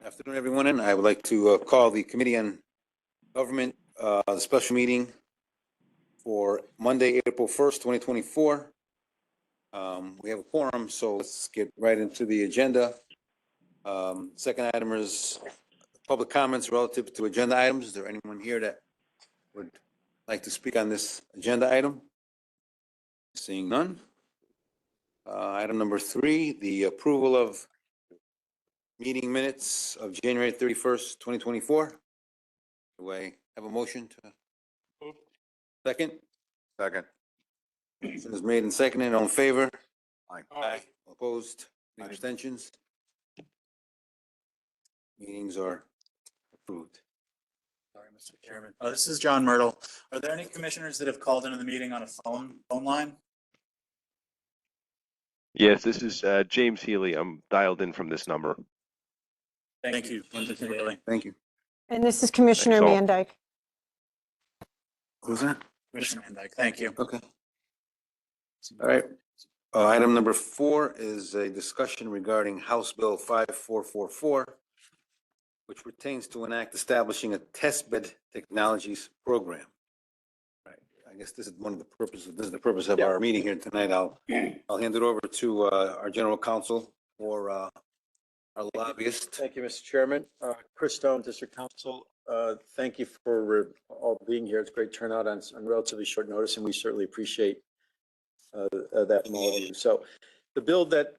Afternoon, everyone, and I would like to call the Committee on Government the special meeting for Monday, April 1st, 2024. We have a quorum, so let's get right into the agenda. Second item is public comments relative to agenda items. Is there anyone here that would like to speak on this agenda item? Seeing none. Item number 3, the approval of meeting minutes of January 31st, 2024. Do I have a motion to? Second? Second. Motion is made and seconded. All in favor? Aye. Opposed? Any abstentions? Meetings are approved. Sorry, Mr. Chairman. This is John Myrtle. Are there any commissioners that have called into the meeting on a phone line? Yes, this is James Healy. I'm dialed in from this number. Thank you, Mr. Haley. Thank you. And this is Commissioner Thanks all. Van Dyke. Who's that? Commissioner Van Dyke, thank you. Okay. All right. Item number 4 is a discussion regarding House Bill 5444, which pertains to an act establishing a test bed technologies program. Right. I guess this is one of the purposes. This is the purpose of our meeting here tonight. I'll hand it over to our general counsel or our lobbyist. Thank you, Mr. Chairman. Chris Stone, District Council. Thank you for all being here. It's a great turnout on relatively short notice, and we certainly appreciate that from all of you. So the bill that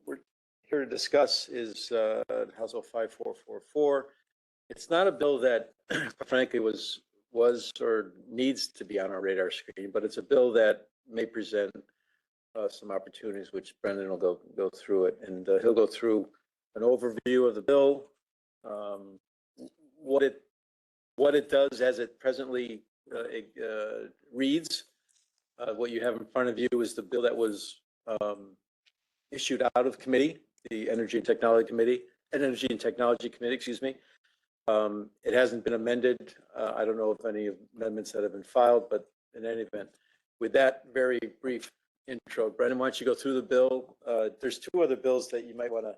we're here to discuss is House Bill 5444. It's not a bill that, frankly, was or needs to be on our radar screen, but it's a bill that may present some opportunities, which Brendan will go through it, and he'll go through an overview of the bill, what it does as it presently reads. What you have in front of you is the bill that was issued out of committee, the Energy and Technology Committee, excuse me. It hasn't been amended. I don't know if any amendments that have been filed, but in any event, with that very brief intro, Brendan, why don't you go through the bill? There's 2 other bills that you might want to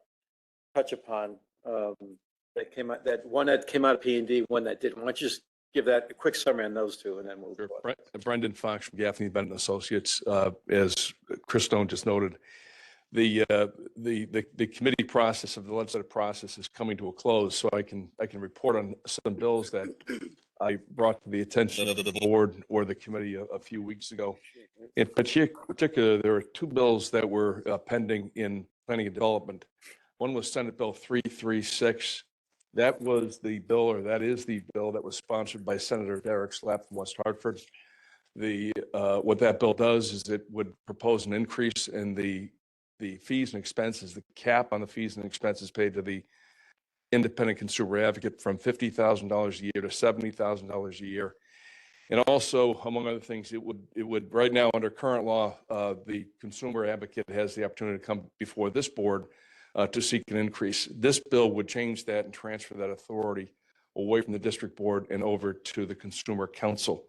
touch upon that came out. That one that came out of P&D, one that didn't. Why don't you just give that a quick summary on those 2, and then we'll. Sure. Brendan Fox from Gaffney Bennett Associates. As Chris Stone just noted, the committee process of the legislative process is coming to a close. So I can report on some bills that I brought to the attention of the board or the committee a few weeks ago. In particular, there are 2 bills that were pending in planning and development. One was Senate Bill 336. That was the bill, or that is the bill that was sponsored by Senator Derek Slapp from West Hartford. What that bill does is it would propose an increase in the fees and expenses, the cap on the fees and expenses paid to the independent consumer advocate from $50,000 a year to $70,000 a year. And also, among other things, it would right now under current law, the consumer advocate has the opportunity to come before this board to seek an increase. This bill would change that and transfer that authority away from the district board and over to the consumer council.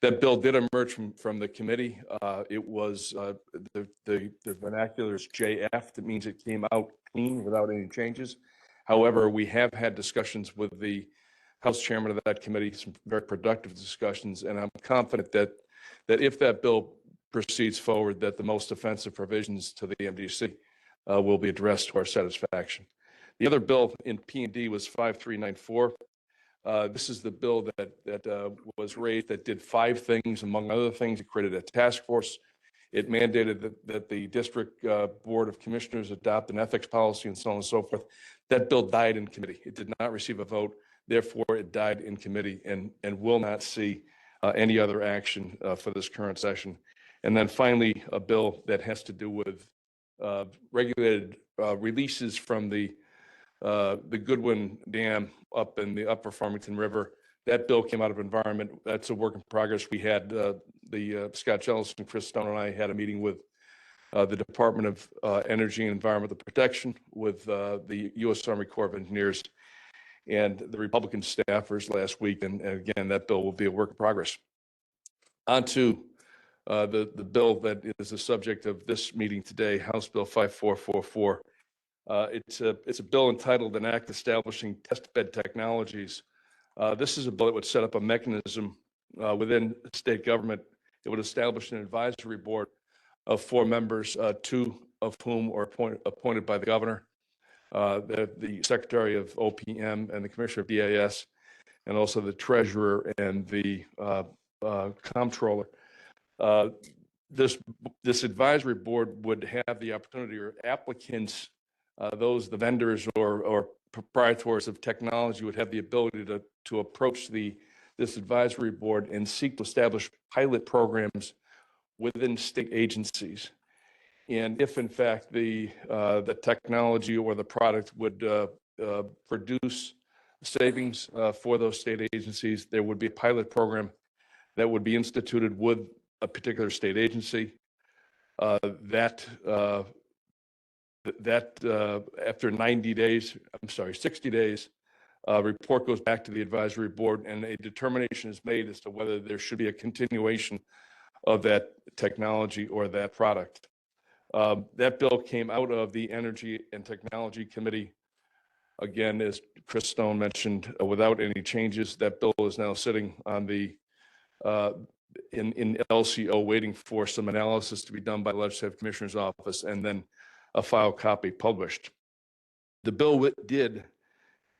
That bill did emerge from the committee. It was the vernacular is JF. That means it came out clean without any changes. However, we have had discussions with the House chairman of that committee, some very productive discussions, and I'm confident that if that bill proceeds forward, that the most offensive provisions to the MDC will be addressed to our satisfaction. The other bill in P&D was 5394. This is the bill that was raised that did 5 things. Among other things, it created a task force. It mandated that the district board of commissioners adopt an ethics policy and so on and so forth. That bill died in committee. It did not receive a vote. Therefore, it died in committee and will not see any other action for this current session. And then finally, a bill that has to do with regulated releases from the Goodwin Dam up in the Upper Farmington River. That bill came out of environment. That's a work in progress. We had Scott Jellison, Chris Stone, and I had a meeting with the Department of Energy and Environmental Protection, with the U.S. Army Corps of Engineers, and the Republican staffers last week. And again, that bill will be a work in progress. On to the bill that is the subject of this meeting today, House Bill 5444. It's a bill entitled An Act Establishing Testbed Technologies. This is a bill that would set up a mechanism within state government. It would establish an advisory board of 4 members, 2 of whom are appointed by the governor, the secretary of OPM and the commissioner of DAS, and also the treasurer and the comptroller. This advisory board would have the opportunity, or applicants, the vendors or proprietors of technology would have the ability to approach this advisory board and seek to establish pilot programs within state agencies. And if in fact the technology or the product would produce savings for those state agencies, there would be a pilot program that would be instituted with a particular state agency. After 60 days, a report goes back to the advisory board and a determination is made as to whether there should be a continuation of that technology or that product. That bill came out of the Energy and Technology Committee. Again, as Chris Stone mentioned, without any changes, that bill is now sitting on in LCO, waiting for some analysis to be done by the Legislative Commissioner's Office and then a file copy published. The bill did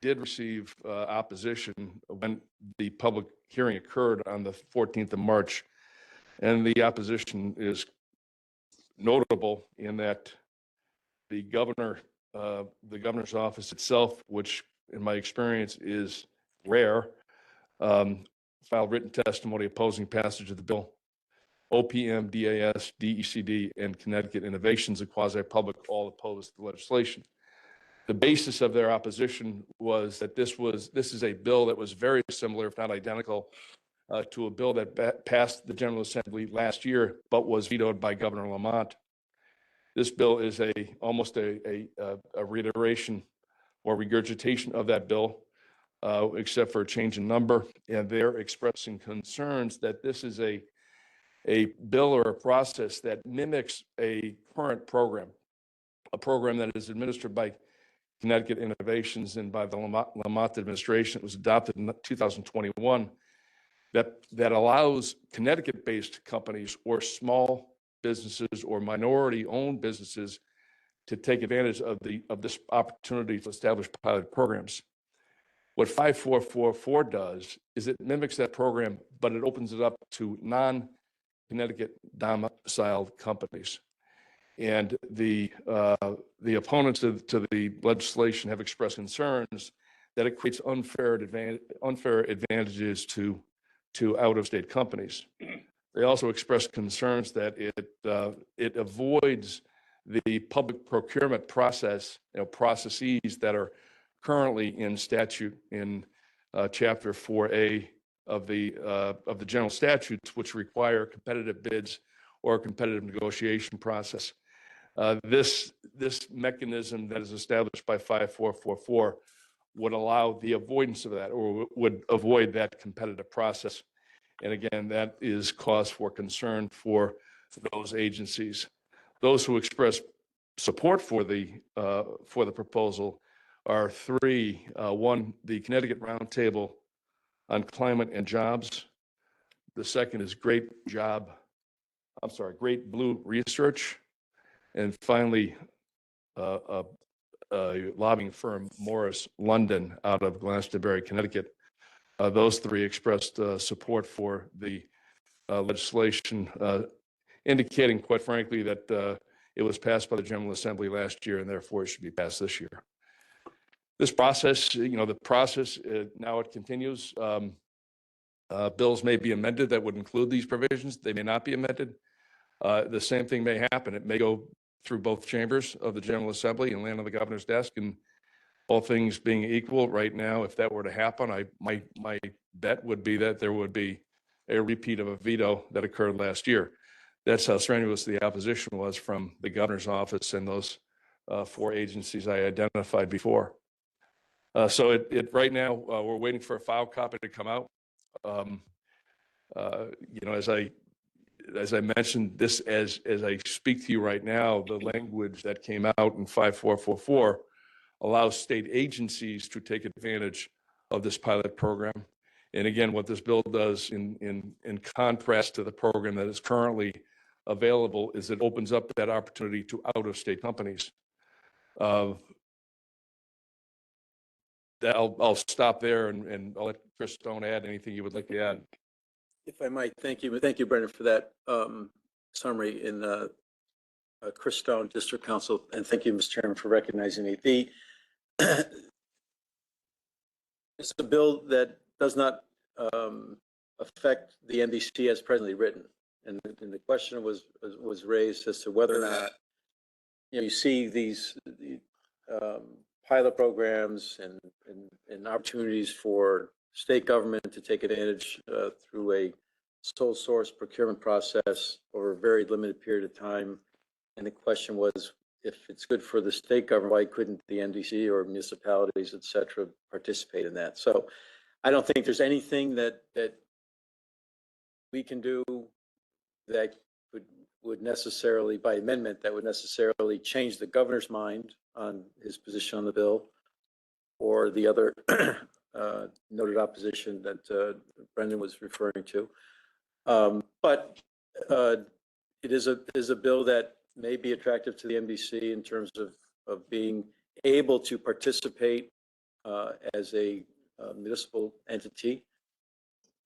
receive opposition when the public hearing occurred on the 14th of March, and the opposition is notable in that the governor's office itself, which in my experience is rare, filed written testimony opposing passage of the bill. OPM, DAS, DECD, and Connecticut Innovations, a quasi-public, all opposed the legislation. The basis of their opposition was that this is a bill that was very similar, if not identical, to a bill that passed the General Assembly last year, but was vetoed by Governor Lamont. This bill is almost a reiteration or regurgitation of that bill, except for a change in number, and they're expressing concerns that this is a bill or a process that mimics a current program, a program that is administered by Connecticut Innovations and by the Lamont administration. It was adopted in 2021 that allows Connecticut-based companies or small businesses or minority-owned businesses to take advantage of this opportunity to establish pilot programs. What 5444 does is it mimics that program, but it opens it up to non-Connecticut domiciled companies. And the opponents to the legislation have expressed concerns that it creates unfair advantages to out-of-state companies. They also expressed concerns that it avoids the public procurement processes that are currently in statute in Chapter 4A of the general statutes, which require competitive bids or a competitive negotiation process. This mechanism that is established by 5444 would allow the avoidance of that, or would avoid that competitive process. And again, that is cause for concern for those agencies. Those who express support for the proposal are 3. One, the Connecticut Roundtable on Climate and Jobs. The second is Great Blue Research. And finally, a lobbying firm, Morris London, out of Glastonbury, Connecticut. Those 3 expressed support for the legislation, indicating, quite frankly, that it was passed by the General Assembly last year and therefore it should be passed this year. This process, now it continues. Bills may be amended that would include these provisions. They may not be amended. The same thing may happen. It may go through both chambers of the General Assembly and land on the governor's desk. And all things being equal right now, if that were to happen, my bet would be that there would be a repeat of a veto that occurred last year. That's how strenuous the opposition was from the governor's office and those 4 agencies I identified before. So right now, we're waiting for a file copy to come out. As I as I mentioned, this, as I speak to you right now, the language that came out in 5444 allows state agencies to take advantage of this pilot program. And again, what this bill does in contrast to the program that is currently available is it opens up that opportunity to out-of-state companies. I'll stop there and I'll let Chris Stone add anything you would like to add. If I might, thank you. Thank you, Brendan, for that summary in Chris Stone, District Council, and thank you, Mr. Chairman, for recognizing me. It's a bill that does not affect the MDC as presently written. And the question was raised as to whether or not you see these pilot programs and opportunities for state government to take advantage through a sole source procurement process over a very limited period of time. And the question was, if it's good for the state government, why couldn't the MDC or municipalities, et cetera, participate in that? So I don't think there's anything that we can do that would necessarily, by amendment, that would necessarily change the governor's mind on his position on the bill or the other noted opposition that Brendan was referring to. But it is a bill that may be attractive to the MDC in terms of being able to participate as a municipal entity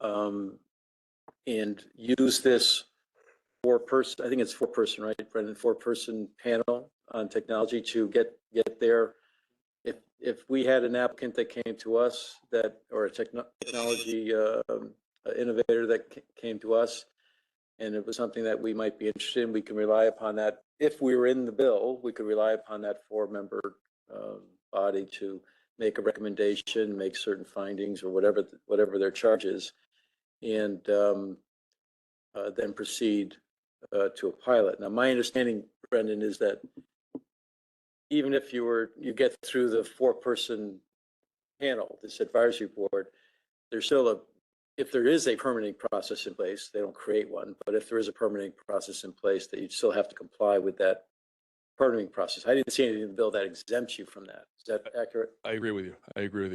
and use this I think it's four-person, right, Brendan? Four-person panel on technology to get there. If we had an applicant that came to us or a technology innovator that came to us, and it was something that we might be interested in, we can rely upon that. If we were in the bill, we could rely upon that four-member body to make a recommendation, make certain findings, or whatever their charge is, and then proceed to a pilot. Now, my understanding, Brendan, is that even if you get through the four-person panel, this advisory board, there's still if there is a permitting process in place, they don't create one, but if there is a permitting process in place, that you still have to comply with that permitting process. I didn't see anything in the bill that exempts you from that. Is that accurate? I agree with you.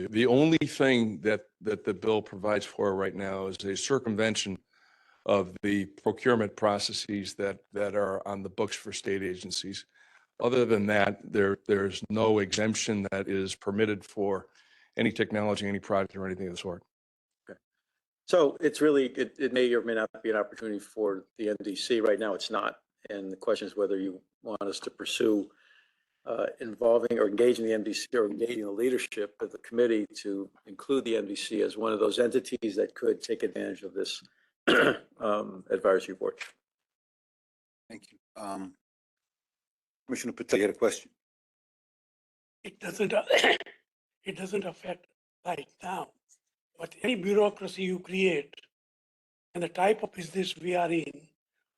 The only thing that the bill provides for right now is a circumvention of the procurement processes that are on the books for state agencies. Other than that, there's no exemption that is permitted for any technology, any product, or anything of the sort. Okay. So it's really, it may or may not be an opportunity for the MDC. Right now, it's not. And the question is whether you want us to pursue involving or engaging the MDC or engaging the leadership of the committee to include the MDC as one of those entities that could take advantage of this advisory board. Thank you. Commissioner Patel, you had a question? It doesn't affect right now, but any bureaucracy you create and the type of business we are in,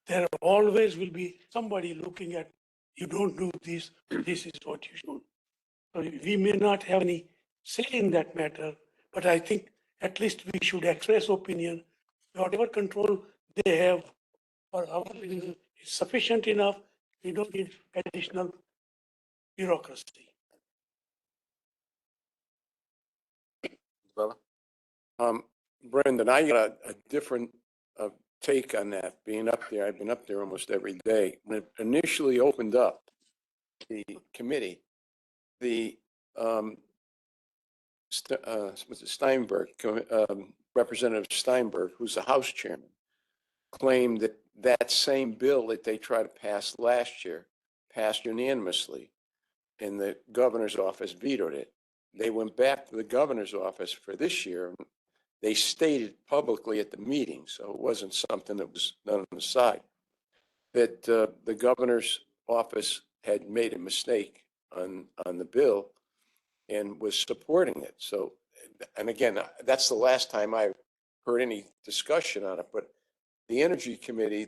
there always will be somebody looking at, you don't do this, this is what you should. So we may not have any say in that matter, but I think at least we should express opinion. Whatever control they have for our business is sufficient enough. We don't need additional bureaucracy. Bella? Brendan, I got a different take on that, being up there. I've been up there almost every day. When it initially opened up, the committee, the Steinberg, Representative Steinberg, who's the House chairman, claimed that that same bill that they tried to pass last year passed unanimously, and the governor's office vetoed it. They went back to the governor's office for this year. They stated publicly at the meeting, so it wasn't something that was done on the side, that the governor's office had made a mistake on the bill and was supporting it. So, and again, that's the last time I heard any discussion on it, but the Energy Committee,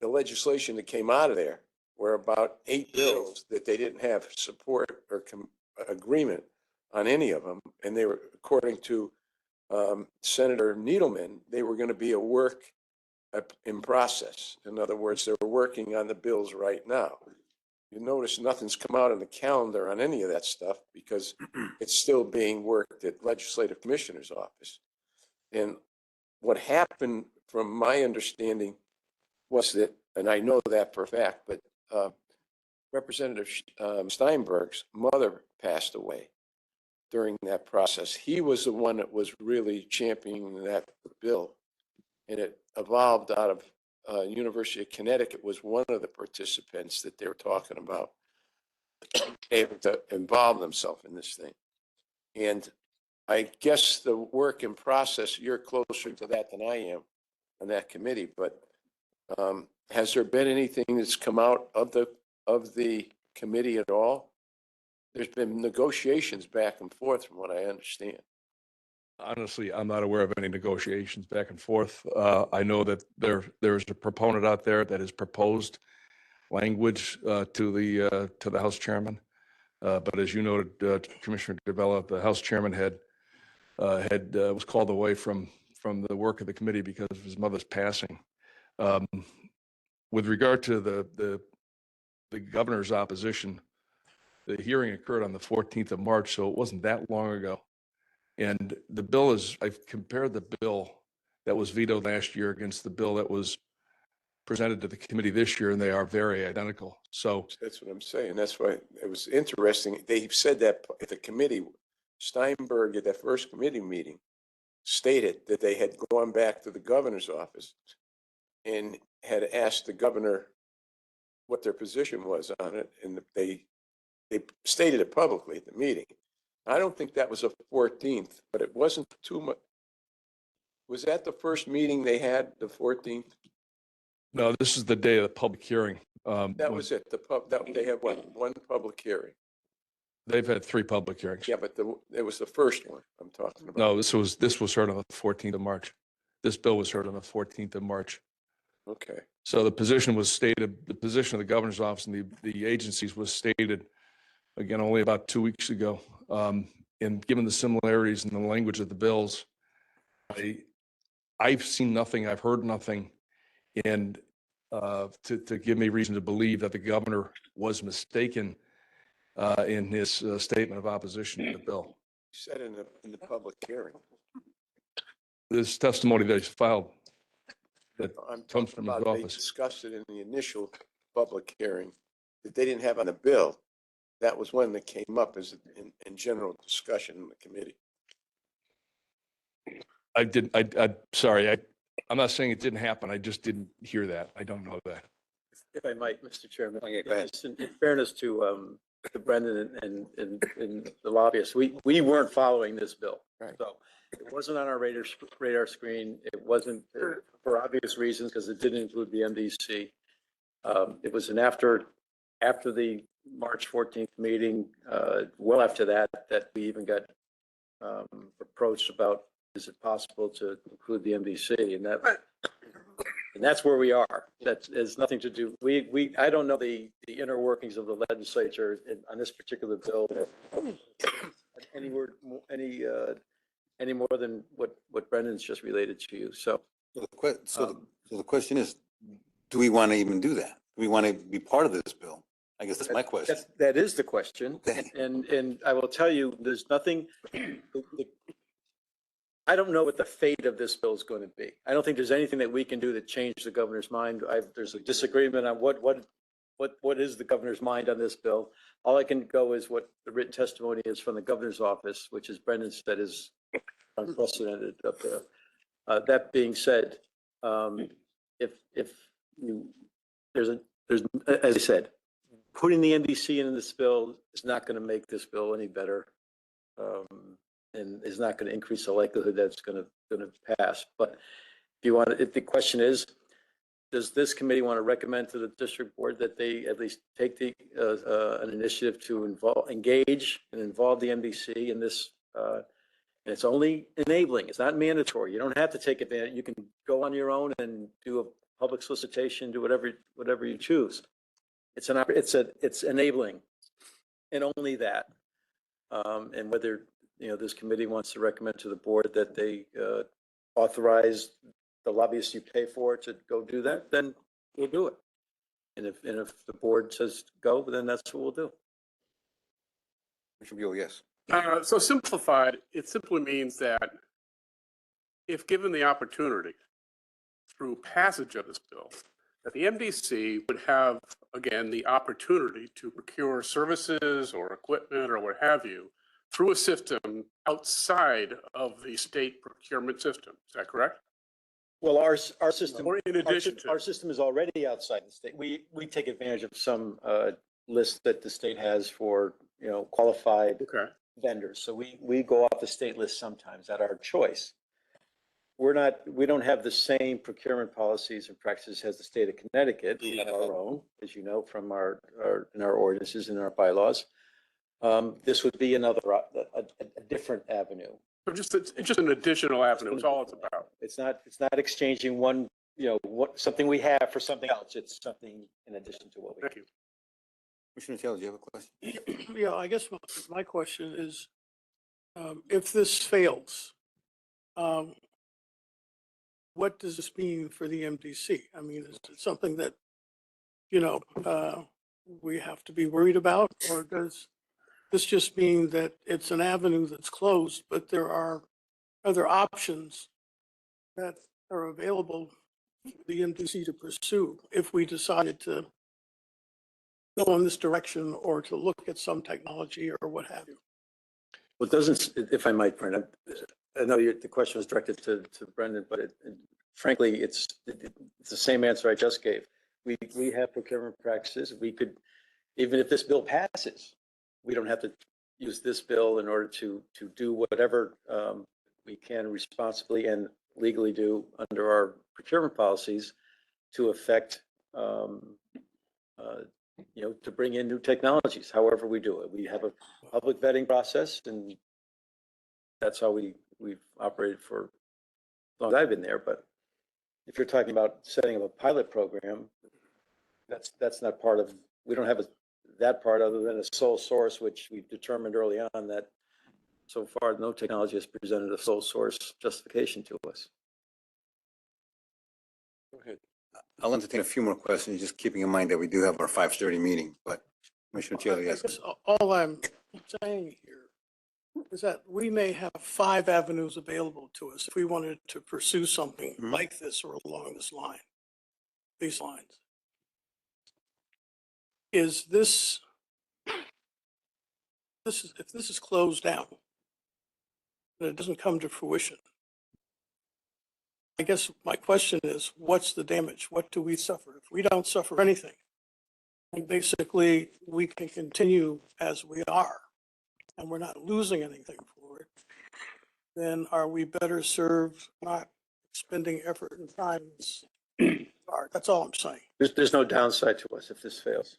the legislation that came out of there were about 8 bills that they didn't have support or agreement on any of them. And they were, according to Senator Needleman, they were going to be a work in process. In other words, they're working on the bills right now. You notice nothing's come out on the calendar on any of that stuff because it's still being worked at Legislative Commissioner's office. And what happened, from my understanding, was that, and I know that for a fact, but Representative Steinberg's mother passed away during that process. He was the one that was really championing that bill, and it evolved out of University of Connecticut was one of the participants that they were talking about able to involve themselves in this thing. And I guess the work in process, you're closer to that than I am on that committee, but has there been anything that's come out of the committee at all? There's been negotiations back and forth from what I understand. Honestly, I'm not aware of any negotiations back and forth. I know that there's a proponent out there that has proposed language to the House chairman. But as you noted, Commissioner DeBella, the House chairman was called away from the work of the committee because of his mother's passing. With regard to the governor's opposition, the hearing occurred on the 14th of March, so it wasn't that long ago. And the bill I've compared the bill that was vetoed last year against the bill that was presented to the committee this year, and they are very identical. So that's what I'm saying. That's why it was interesting. They said that at the committee, Steinberg at that first committee meeting stated that they had gone back to the governor's office and had asked the governor what their position was on it, and they stated it publicly at the meeting. I don't think that was a 14th, but it wasn't too much. Was that the first meeting they had, the 14th? no, this is the day of the public hearing. That was it. They had one public hearing. They've had 3 public hearings. Yeah, but it was the first one I'm talking about. No, this was heard on the 14th of March. This bill was heard on the 14th of March. Okay. So the position was stated, the position of the governor's office and the agencies was stated, again, only about 2 weeks ago. And given the similarities in the language of the bills, I've seen nothing, I've heard nothing, and to give me reason to believe that the governor was mistaken in his statement of opposition to the bill. You said in the public hearing. This testimony that he's filed that I'm comes talking from his about they office. discussed it in the initial public hearing that they didn't have on the bill. That was when it came up as in general discussion in the committee. Sorry, I'm not saying it didn't happen. I just didn't hear that. I don't know that. If I might, Mr. Chairman. Okay, go ahead. Just in fairness to Brendan and the lobbyists, we weren't following this bill. Right. So it wasn't on our radar screen. It wasn't for obvious reasons because it didn't include the MDC. It was after the March 14th meeting, well after that we even got approached about, is it possible to include the MDC? And that's where we are. That has nothing to do. I don't know the inner workings of the legislature on this particular bill. Any more than what Brendan's just related to you. So the question is, do we want to even do that? Do we want to be part of this bill? I guess that's my question. that is the question. Okay. And I will tell you, there's nothing. I don't know what the fate of this bill is going to be. I don't think there's anything that we can do to change the governor's mind. There's a disagreement on what is the governor's mind on this bill. All I can go is what the written testimony is from the governor's office, which, as Brendan said, is unprecedented up there. That being said, there's as I said, putting the MDC in this bill is not going to make this bill any better. And is not going to increase the likelihood that it's going to pass. But if the question is, does this committee want to recommend to the district board that they at least take an initiative to engage and involve the MDC in this? And it's only enabling. It's not mandatory. You don't have to take advantage. You can go on your own and do a public solicitation, do whatever you choose. It's enabling, and only that. And whether this committee wants to recommend to the board that they authorize the lobbyists you pay for to go do that, then we'll do it. And if the board says go, then that's what we'll do. Commissioner Buell, yes. So simplified, it simply means that if given the opportunity through passage of this bill, that the MDC would have, again, the opportunity to procure services or equipment or what have you through a system outside of the state procurement system. Is that correct? Well, our system, Or in addition to? our system is already outside the state. We take advantage of some list that the state has for, qualified Okay. vendors. So we go off the state list sometimes at our choice. We don't have the same procurement policies and practices as the state of Connecticut. We have our own, as you know, from in our ordinances and our bylaws. This would be a different avenue. So it's just an additional avenue. It's all it's about. It's not exchanging one, something we have for something else. It's something in addition to what we have. Thank you. Commissioner Taylor, do you have a question? Yeah, I guess my question is, if this fails, what does this mean for the MDC? I mean, is it something that, we have to be worried about? Or does this just mean that it's an avenue that's closed, but there are other options that are available for the MDC to pursue if we decided to go in this direction or to look at some technology or what have you? Well, it doesn't, if I might, Brendan, I know the question was directed to Brendan, but frankly, it's the same answer I just gave. We have procurement practices. We could, even if this bill passes, we don't have to use this bill in order to do whatever we can responsibly and legally do under our procurement policies to affect, to bring in new technologies, however we do it. We have a public vetting process, and that's how we've operated for as long as I've been there. But if you're talking about setting up a pilot program, that's not part of, we don't have that part other than a sole source, which we determined early on that so far no technology has presented a sole source justification to us. Go ahead. I'll entertain a few more questions, just keeping in mind that we do have our 5:30 meeting, but Commissioner Taylor, I yes. guess all I'm saying here is that we may have 5 avenues available to us if we wanted to pursue something like this or along these lines. Is this, if this is closed down and it doesn't come to fruition, I guess my question is, what's the damage? What do we suffer? If we don't suffer anything, and basically we can continue as we are, and we're not losing anything for it, then are we better served not expending effort and time? That's all I'm saying. There's no downside to us if this fails.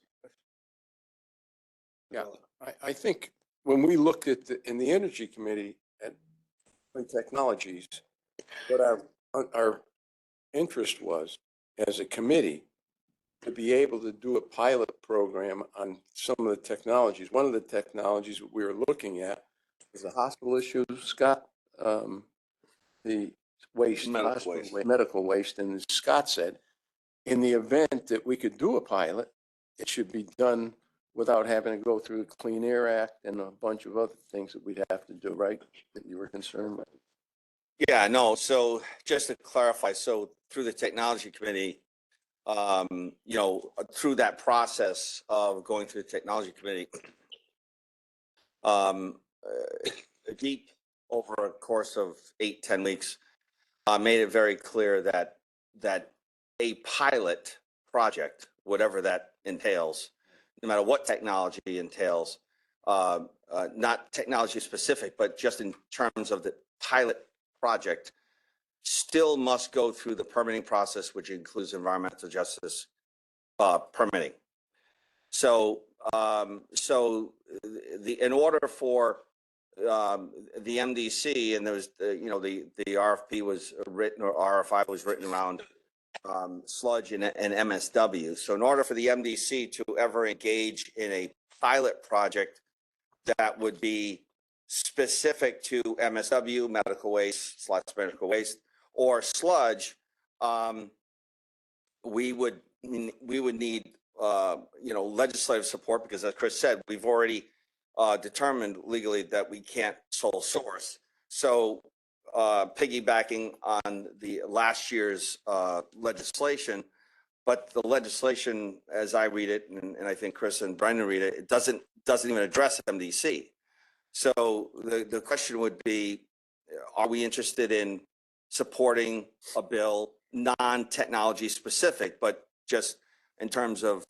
Yeah, I think when we looked at in the Energy Committee at technologies, what our interest was as a committee to be able to do a pilot program on some of the technologies. One of the technologies that we were looking at is the hospital issue, Scott, the waste, medical waste. And as Scott said, in the event that we could do a pilot, it should be done without having to go through the Clean Air Act and a bunch of other things that we'd have to do, right? That you were concerned with. Yeah, no. So just to clarify, so through the technology committee, through that process of going through the technology committee, deep over a course of 8-10 weeks, made it very clear that a pilot project, whatever that entails, no matter what technology entails, not technology specific, but just in terms of the pilot project, still must go through the permitting process, which includes environmental justice permitting. So, in order for the MDC, and there was the RFP was written, or RFI was written around sludge and MSW. So in order for the MDC to ever engage in a pilot project that would be specific to MSW, medical waste, / medical waste, or sludge, we would need, legislative support, because as Chris said, we've already determined legally that we can't sole source. So piggybacking on the last year's legislation, but the legislation, as I read it, and I think Chris and Brendan read it, it doesn't even address MDC. So the question would be, are we interested in supporting a bill, non-technology specific, but just in terms of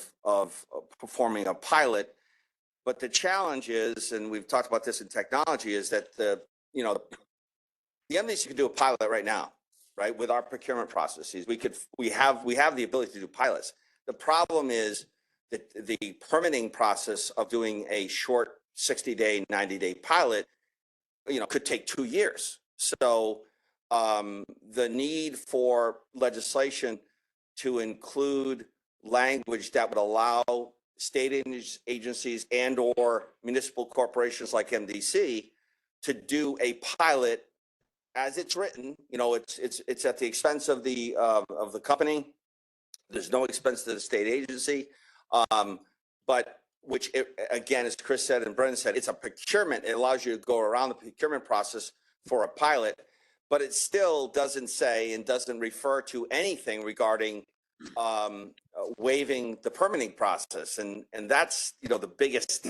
performing a pilot? But the challenge is, and we've talked about this in technology, is that the MDC could do a pilot right now, right? With our procurement processes, we have the ability to do pilots. The problem is that the permitting process of doing a short 60-day, 90-day pilot, could take 2 years. So the need for legislation to include language that would allow state agencies and or municipal corporations like MDC to do a pilot as it's written, it's at the expense of the company. There's no expense to the state agency. But which, again, as Chris said and Brendan said, it's a procurement. It allows you to go around the procurement process for a pilot, but it still doesn't say and doesn't refer to anything regarding waiving the permitting process. And that's, the biggest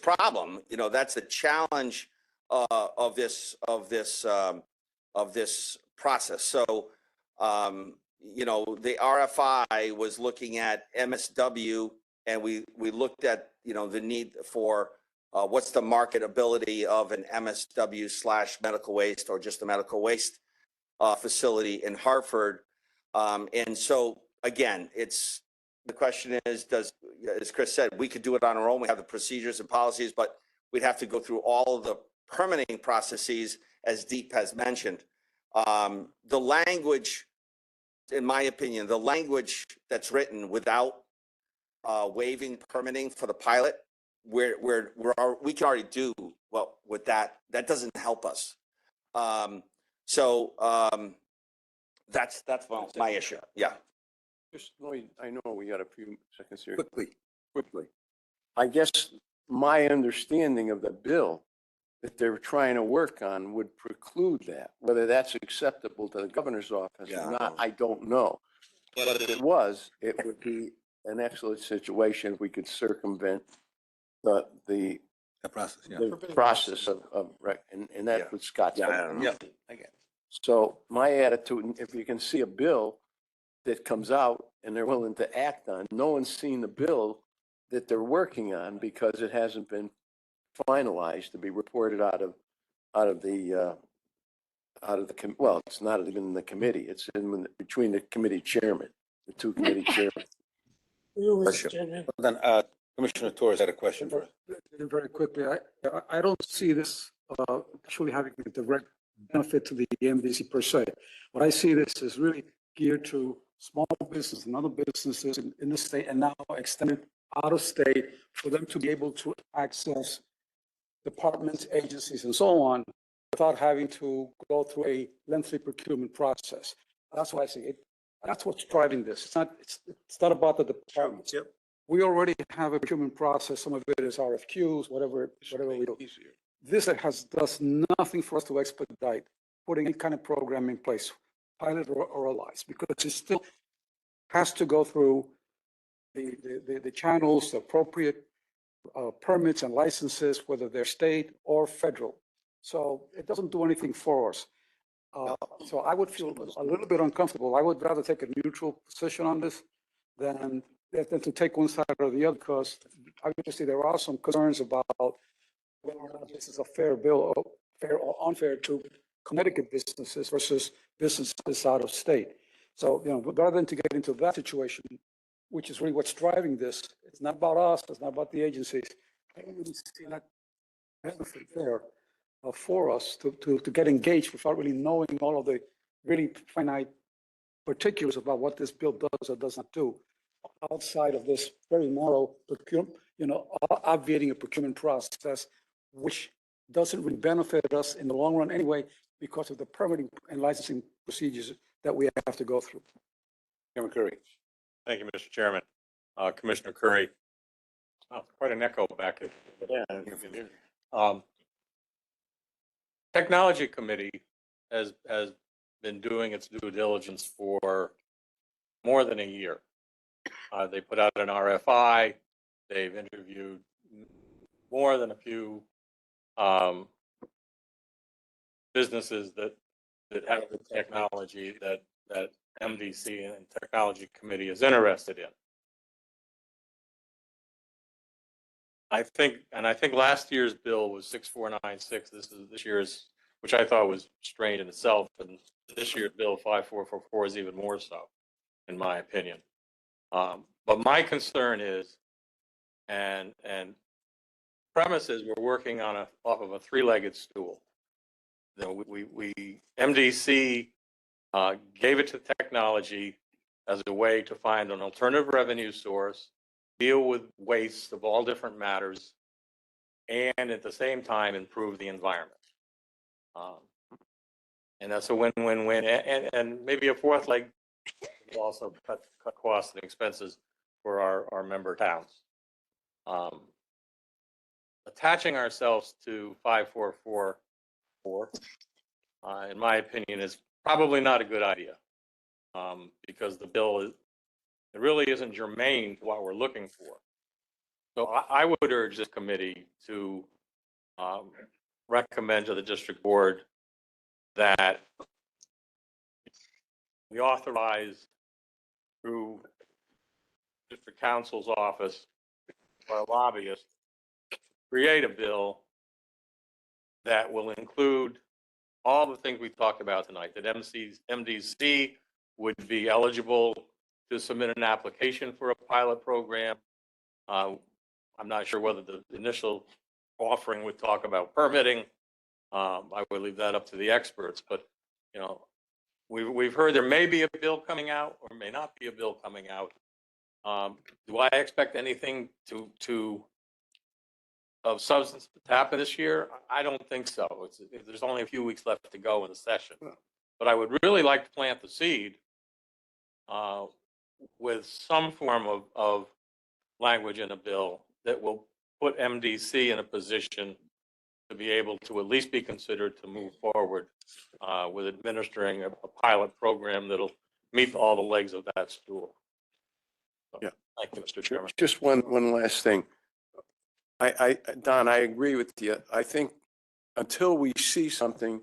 problem. That's the challenge of this process. So, the RFI was looking at MSW, and we looked at, the need for what's the marketability of an MSW / medical waste, or just a medical waste facility in Hartford. And so, again, the question is, as Chris said, we could do it on our own. We have the procedures and policies, but we'd have to go through all of the permitting processes, as Deep has mentioned. The language, in my opinion, the language that's written without waiving permitting for the pilot, we can already do well with that. That doesn't help us. That's my issue. Yeah. Just, I know we got a few seconds here. Quickly. I guess my understanding of the bill that they're trying to work on would preclude that. Whether that's acceptable to the governor's office or not, I don't know. But if it was, it would be an excellent situation if we could circumvent the process, process of and that's what Scott said. I don't know. So my attitude, if you can see a bill that comes out and they're willing to act on, no one's seen the bill that they're working on because it hasn't been finalized to be reported out of the well, it's not even in the committee. It's between the committee chairman, the two committee chairmen. Then Commissioner Torres had a question for us. Very quickly, I don't see this actually having a direct benefit to the MDC per se. What I see this is really geared to small business and other businesses in the state, and now extended out of state, for them to be able to access departments, agencies, and so on, without having to go through a lengthy procurement process. That's why I see it. That's what's driving this. It's not about the departments. Yep. We already have a procurement process. Some of it is RFQs, whatever we do. This does nothing for us to expedite putting any kind of program in place, pilot or otherwise, because it still has to go through the channels, the appropriate permits and licenses, whether they're state or federal. So it doesn't do anything for us. So I would feel a little bit uncomfortable. I would rather take a neutral position on this than to take one side or the other, because obviously there are some concerns about whether or not this is a fair bill, or fair or unfair to Connecticut businesses versus businesses out of state. So, rather than to get into that situation, which is really what's driving this, it's not about us, it's not about the agencies. I don't really see that benefit there for us to get engaged without really knowing all of the really finite particulars about what this bill does or does not do, outside of this very narrow procurement, obviating a procurement process which doesn't really benefit us in the long run anyway because of the permitting and licensing procedures that we have to go through. Chairman Curry. Thank you, Mr. Chairman. Commissioner Curry. Oh, quite an echo back there. Technology Committee has been doing its due diligence for more than a year. They put out an RFI. They've interviewed more than a few businesses that have the technology that MDC and Technology Committee is interested in. I think last year's bill was 6496. This year's, which I thought was strange in itself, and this year's bill 5444 is even more so, in my opinion. But my concern is, and premise is we're working on off of a three-legged stool. You know, we MDC gave it to technology as a way to find an alternative revenue source, deal with waste of all different matters, and at the same time improve the environment. And that's a win-win-win. And maybe a fourth leg will also cut costs and expenses for our member towns. Attaching ourselves to 5444, in my opinion, is probably not a good idea, because the bill it really isn't germane to what we're looking for. So I would urge this committee to recommend to the district board that we authorize through district counsel's office or a lobbyist create a bill that will include all the things we talked about tonight, that MDC would be eligible to submit an application for a pilot program. I'm not sure whether the initial offering would talk about permitting. I would leave that up to the experts, but you know, we've heard there may be a bill coming out or may not be a bill coming out. Do I expect anything of substance to happen this year? I don't think so. There's only a few weeks left to go in the session, but I would really like to plant the seed with some form of language in a bill that will put MDC in a position to be able to at least be considered to move forward with administering a pilot program that'll meet all the legs of that stool. So, Yeah. Thank you, Mr. Chairman. Just one last thing. Don, I agree with you. I think until we see something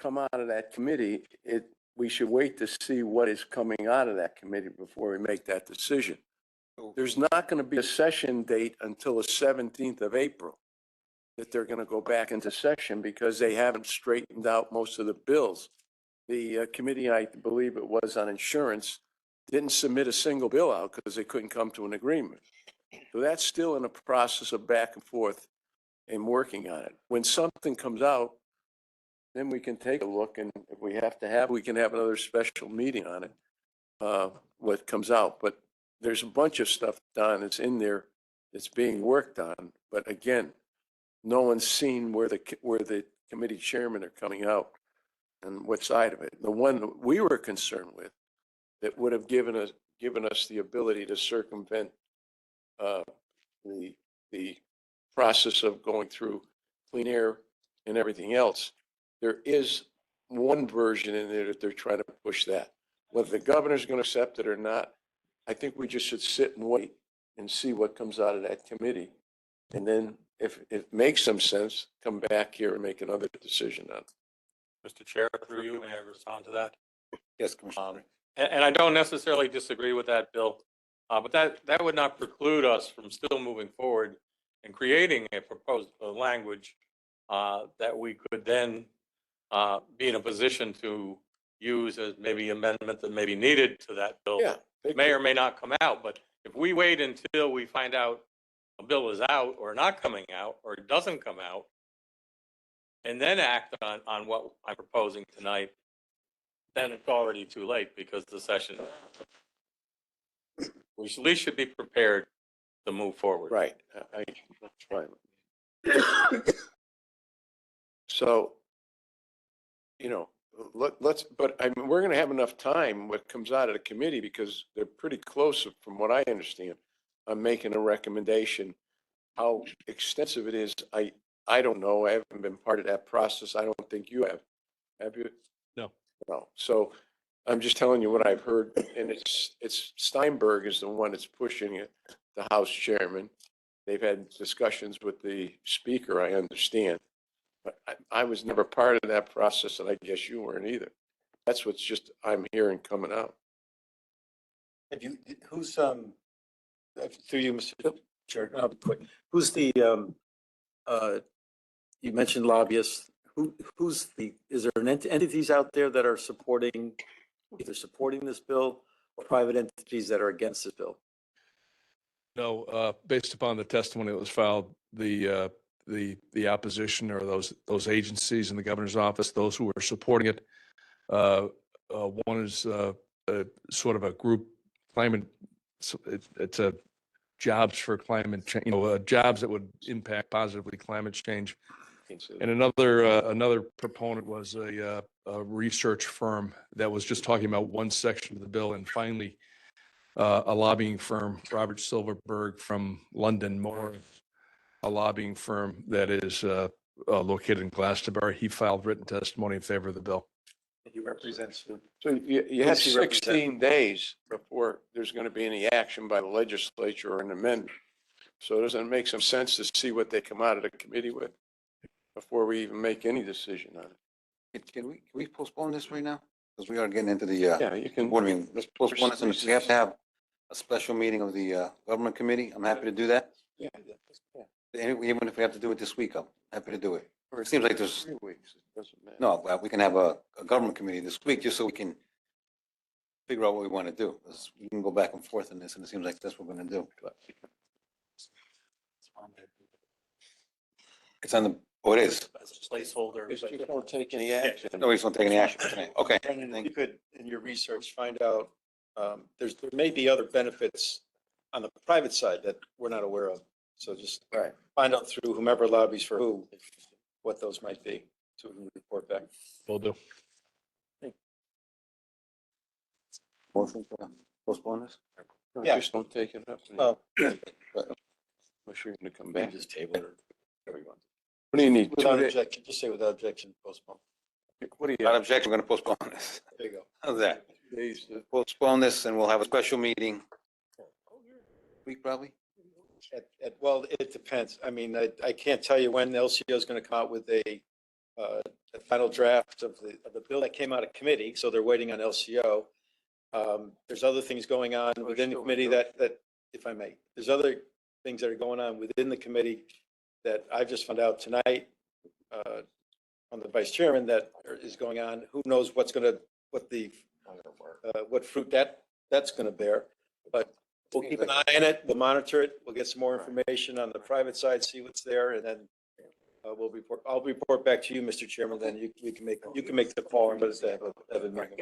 come out of that committee, we should wait to see what is coming out of that committee before we make that decision. There's not going to be a session date until the 17th of April that they're going to go back into session because they haven't straightened out most of the bills. The committee, I believe it was on insurance, didn't submit a single bill out because they couldn't come to an agreement. So that's still in a process of back and forth and working on it. When something comes out, then we can take a look, and if we have to we can have another special meeting on it, what comes out. But there's a bunch of stuff, Don, that's in there that's being worked on. But again, no one's seen where the committee chairmen are coming out and what side of it. The one that we were concerned with that would have given us the ability to circumvent the process of going through clean air and everything else. There is one version in there that they're trying to push that. Whether the governor's going to accept it or not, I think we just should sit and wait and see what comes out of that committee. And then if it makes some sense, come back here and make another decision on it. Mr. Chair, through you, may I respond to that? Yes, Commissioner. And I don't necessarily disagree with that, Bill, but that would not preclude us from still moving forward and creating a proposed language that we could then be in a position to use as maybe amendment that may be needed to that bill. Yeah, May or may not come out, but if we wait until we find out a bill is out or not coming out, or it doesn't come out, and then act on what I'm proposing tonight, then it's already too late because the session, we at least should be prepared to move forward. Right. That's fine. So, you know, let's, but I mean, we're gonna have enough time what comes out of the committee because they're pretty close, from what I understand, on making a recommendation. How extensive it is, I don't know. I haven't been part of that process. I don't think you have. Have you? No. No. So I'm just telling you what I've heard, and it's Steinberg is the one that's pushing it, the House chairman. They've had discussions with the speaker, I understand. But I was never part of that process, and I guess you weren't either. That's what's just, I'm hearing coming out. Have you, who's, through you, Mr. Chair, I'll be quick. Who's the, you mentioned lobbyists. Who's the, is there entities out there that are supporting, either supporting this bill or private entities that are against this bill? No, based upon the testimony that was filed, the opposition or those agencies in the governor's office, those who are supporting it, one is sort of a group climate. It's a jobs for climate change, jobs that would impact positively climate change. And another proponent was a research firm that was just talking about one section of the bill, and finally, a lobbying firm, Robert Silverberg from London, more a lobbying firm that is located in Glastonbury. He filed written testimony in favor of the bill. He represents. So you have Who's he represent? 16 days before there's going to be any action by the legislature or an amendment. So doesn't it make some sense to see what they come out of the committee with before we even make any decision on it? Can we postpone this right now? Because we are getting into the, Yeah, you can. board meeting. Let's postpone this, and if we have to have a special meeting of the government committee, I'm happy to do that. Yeah. Even if we have to do it this week, I'm happy to do it. It seems like there's, 3 weeks, it doesn't matter. no, well, we can have a government committee this week, just so we can figure out what we want to do. We can go back and forth on this, and it seems like that's what we're going to do. It's on the, oh, it is. As a placeholder. Just don't take any action. No, we just won't take any action tonight. Okay. Brendan, if you could, in your research, find out, there may be other benefits on the private side that we're not aware of. So just find out through whomever lobbies for who, what those might be, so we can report back. Will do. Motion to postpone this? No, Yeah. Just don't take it up. Oh. Unless you're going to come back. Just table it or whatever you want. What do you need? Without 2 days? objection, just say without objection, postpone. What do you? Without objection, we're going to postpone this. There you go. How's that? Days to- Postpone this, and we'll have a special meeting. Week probably? Well, it depends. I mean, I can't tell you when the LCO is going to come out with a final draft of the bill that came out of committee, so they're waiting on LCO. There's other things going on within the committee that, if I may, there's other things that are going on within the committee that I've just found out tonight on the vice chairman that is going on. Who knows what fruit that's going to bear, but we'll keep an eye on it. We'll monitor it. We'll get some more information on the private side, see what's there, and then I'll report back to you, Mr. Chairman. Then you can make the call on whether to have a meeting.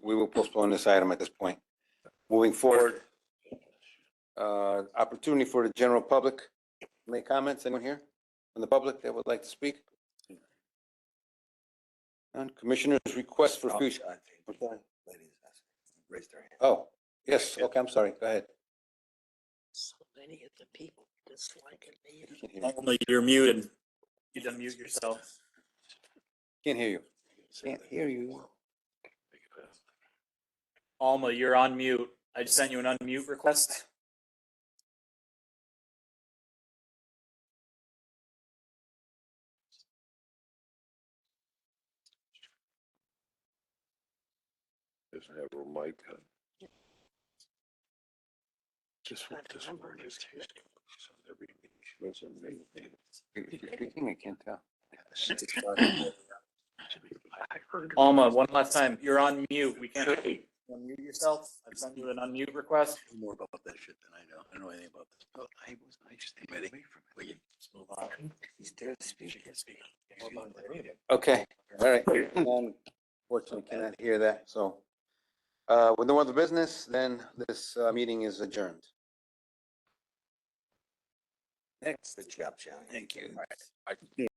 We will postpone this item at this point. Moving forward, opportunity for the general public. Any comments? Anyone here from the public that would like to speak? None. Commissioners' request for future. Raise their hand. Oh, yes. Okay, I'm sorry. Go ahead. So many of the people disliking me. Normally, you're muted. You done mute yourself. Can't hear you. Can't hear you. Alma, you're on mute. I just sent you an unmute request. Doesn't have a mic. Just want this word is If you're speaking, I can't tell. Alma, one last time. You're on mute. We can't hear you. Unmute yourself. I've sent you an unmute request. More about that shit than I know. I don't know anything about this. Oh, I just admitted. Let's move on. He's there to speak. She can't speak. Okay, all right. Unfortunately, cannot hear that. So, with no other business, then this meeting is adjourned. Next, good job, John. Thank you.